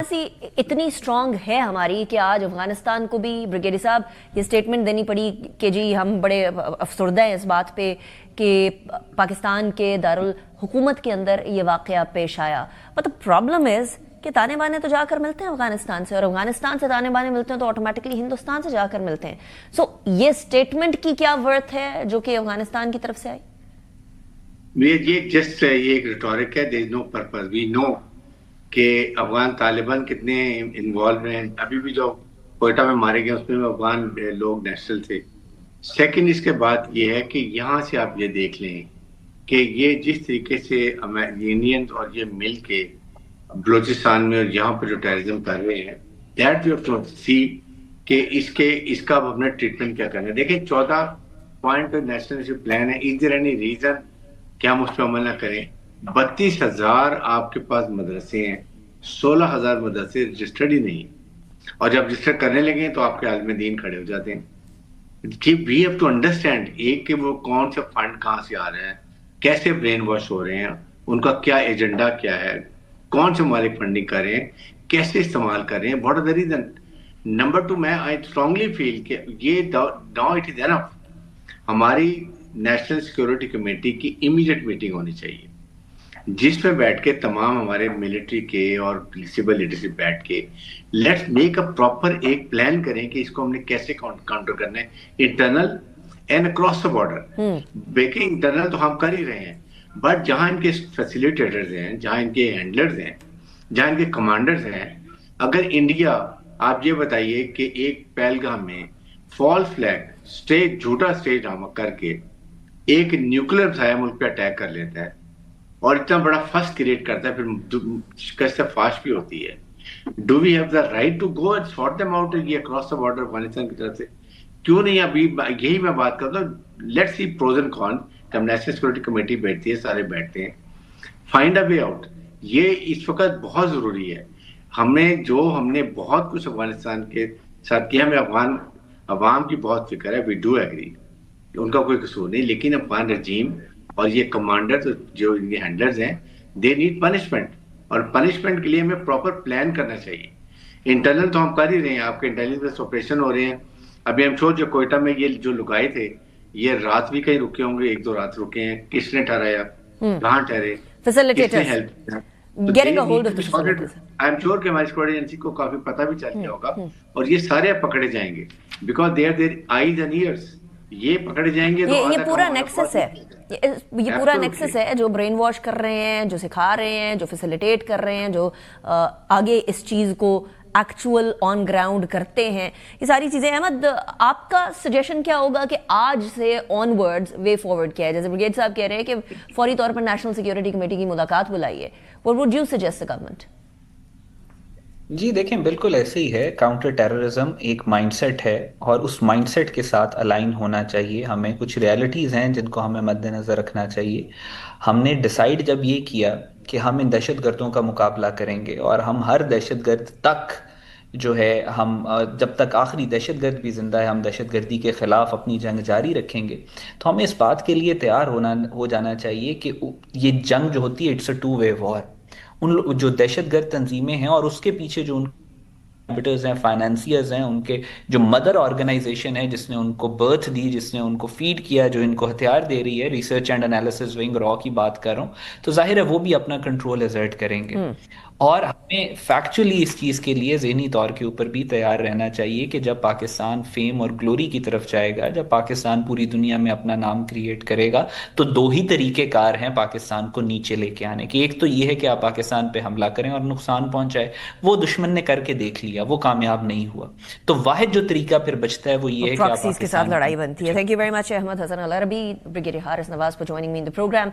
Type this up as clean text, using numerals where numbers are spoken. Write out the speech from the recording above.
Diplomacy اتنی strong ہے ہماری کہ آج افغانستان کو بھی بریگیڈیئر صاحب یہ سٹیٹمنٹ دینی پڑی کہ جی ہم بڑے افسردہ ہیں اس بات پہ کہ پاکستان کے دارالحکومت کے اندر یہ واقعہ پیش آیا. بٹ the problem is کہ تانے بانے تو جا کر ملتے ہیں افغانستان سے، اور افغانستان سے تانے بانے ملتے ہیں تو آٹومیٹکلی ہندوستان سے جا کر ملتے ہیں. سو یہ سٹیٹمنٹ کی کیا ورتھ ہے جو کہ افغانستان کی طرف سے آئی؟ یہ جسٹ یہ ایک ریٹورک ہے. there is no purpose. we know کہ افغان طالبان کتنے انوالو ہیں. ابھی بھی جو کوئٹہ میں مارے گئے اس میں افغان لوگ نیشنل تھے. سیکنڈ اس کے بعد یہ ہے کہ یہاں سے آپ یہ دیکھ لیں کہ یہ جس طریقے سے انڈین اور یہ مل کے بلوچستان میں اور یہاں پہ جو ٹیررزم کر رہے ہیں دیٹ وی ہیو ٹو سی کہ اس کا اب اپنا ٹریٹمنٹ کیا کرنا ہے. دیکھیں 14 پوائنٹ نیشنل پلان ہے. از دیر اینی ریزن کہ ہم اس پہ عمل نہ کریں؟ 32,000 آپ کے پاس مدرسے ہیں، 16,000 مدرسے رجسٹرڈ ہی نہیں، اور جب رجسٹر کرنے لگے تو آپ کے عالم دین کھڑے ہو جاتے ہیں. وی ہیو ٹو انڈرسٹینڈ ایک کہ وہ کون سے فنڈ کہاں سے آ رہے ہیں، کیسے برین واش ہو رہے ہیں، ان کا کیا ایجنڈا کیا ہے، کون سے مالک فنڈنگ کر رہے ہیں، کیسے استعمال کر رہے ہیں، what are the reason. Number 2 میں آئی اسٹرانگلی فیل کہ یہ ناؤ اٹ از انف. ہماری نیشنل سیکورٹی کمیٹی کی امیڈیٹ میٹنگ ہونی چاہیے جس میں بیٹھ کے تمام ہمارے ملٹری کے اور سول لیڈرشپ بیٹھ کے لیٹس میک اے پراپر ایک پلان کریں کہ اس کو ہم نے کیسے کاؤنٹر کرنا ہے internal and across the border. دیکھیں انٹرنل تو ہم کر ہی رہے ہیں، بٹ جہاں ان کے فیسیلیٹیٹرز ہیں، جہاں ان کے ہینڈلرز ہیں، جہاں ان کے کمانڈرز ہیں، اگر انڈیا آپ یہ بتائیے کہ ایک پہلگام میں فالس فلیگ اسٹیج جھوٹا اسٹیج ڈرامہ کر کے ایک نیوکلیر مسائل ملک پہ اٹیک کر لیتا ہے اور اتنا بڑا فسٹ کریٹ کرتا ہے، پھر شکست فاش بھی ہوتی ہے. Do we have the right to go and sort them out یہ اکراس دا بارڈر افغانستان کی طرف سے؟ کیوں نہیں؟ ابھی یہی میں بات کرتا ہوں. لیٹس سی پروز اینڈ کون. جب نیشنل سیکورٹی کمیٹی بیٹھتی ہے سارے بیٹھتے ہیں، فائنڈ اے وے آؤٹ. یہ اس وقت بہت ضروری ہے. ہم نے بہت کچھ افغانستان کے ساتھ کیا، ہمیں افغان عوام کی بہت فکر ہے. وی ڈو ایگری، ان کا کوئی قصور نہیں، لیکن افغان رجیم اور یہ کمانڈر جو ان کے ہینڈلرز ہیں دے نیڈ پنشمنٹ، اور پنشمنٹ کے لیے ہمیں پراپر پلان کرنا چاہیے. انٹرنل تو ہم کر ہی رہے ہیں، آپ کے انٹیلیجنس آپریشن ہو رہے ہیں. ابھی ہم جو کوئٹہ میں یہ جو لگائے تھے یہ رات بھی کہیں رکے ہوں گے، 1-2 رات رکے ہیں. کس نے ٹھہرایا؟ کہاں ٹھہرے؟ آئی ایم شیور کہ ہماری سیکورٹی ایجنسی کو کافی پتہ بھی چل گیا ہوگا، اور یہ سارے پکڑے جائیں گے because they are their eyes and ears. یہ پکڑے جائیں گے. یہ پورا نیکسس ہے، یہ پورا نیکسس ہے جو برین واش کر رہے ہیں، جو سکھا رہے ہیں، جو فیسیلیٹیٹ کر رہے ہیں، جو آگے اس چیز کو ایکچوئل آن گراؤنڈ کرتے ہیں، یہ ساری چیزیں. احمد، آپ کا سجیشن کیا ہوگا کہ آج سے آن ورڈز وے فارورڈ کیا ہے؟ جیسے بریگیڈ صاحب کہہ رہے ہیں کہ فوری طور پر نیشنل سیکورٹی کمیٹی کی ملاقات بلائیے. What would you suggest the government? جی دیکھیں بالکل ایسے ہی ہے. کاؤنٹر ٹیررزم ایک مائنڈ سیٹ ہے اور اس مائنڈ سیٹ کے ساتھ الائن ہونا چاہیے. ہمیں کچھ ریالٹیز ہیں جن کو ہمیں مد نظر رکھنا چاہیے. ہم نے ڈیسائیڈ جب یہ کیا کہ ہم ان دہشت گردوں کا مقابلہ کریں گے اور ہم ہر دہشت گرد تک جو ہے ہم جب تک آخری دہشت گرد بھی زندہ ہے ہم دہشت گردی کے خلاف اپنی جنگ جاری رکھیں گے. تو ہمیں اس بات کے لیے تیار ہو جانا چاہیے کہ یہ جنگ جو ہوتی ہے اٹس اے 2-way وار. ان جو دہشت گرد تنظیمیں ہیں اور اس کے پیچھے جو ان ہیں، فائنانسیئرز ہیں، ان کے جو مدر آرگنائزیشن ہے جس نے ان کو برتھ دی، جس نے ان کو فیڈ کیا، جو ان کو ہتھیار دے رہی ہے، ریسرچ اینڈ انالیسس ونگ را کی بات کر رہا ہوں، تو ظاہر ہے وہ بھی اپنا کنٹرول ایزرٹ کریں گے. اور ہمیں فیکچولی اس چیز کے لیے ذہنی طور کے اوپر بھی تیار رہنا چاہیے کہ جب پاکستان فیم اور گلوری کی طرف جائے گا، جب پاکستان پوری دنیا میں اپنا نام کریٹ کرے گا، تو 2 ہی طریقے کار ہیں پاکستان کو نیچے لے کے آنے کے. ایک تو یہ ہے کہ آپ پاکستان پہ حملہ کریں اور نقصان پہنچائے. وہ دشمن نے کر کے دیکھ لیا، وہ کامیاب نہیں ہوا. تو واحد جو طریقہ پھر بچتا ہے وہ یہ ہے کہ آپ کے ساتھ لڑائی بنتی ہے. Thank you very much Ahmed Hassan al-Arabi, Brigadier Haris Nawaz for joining me in the program.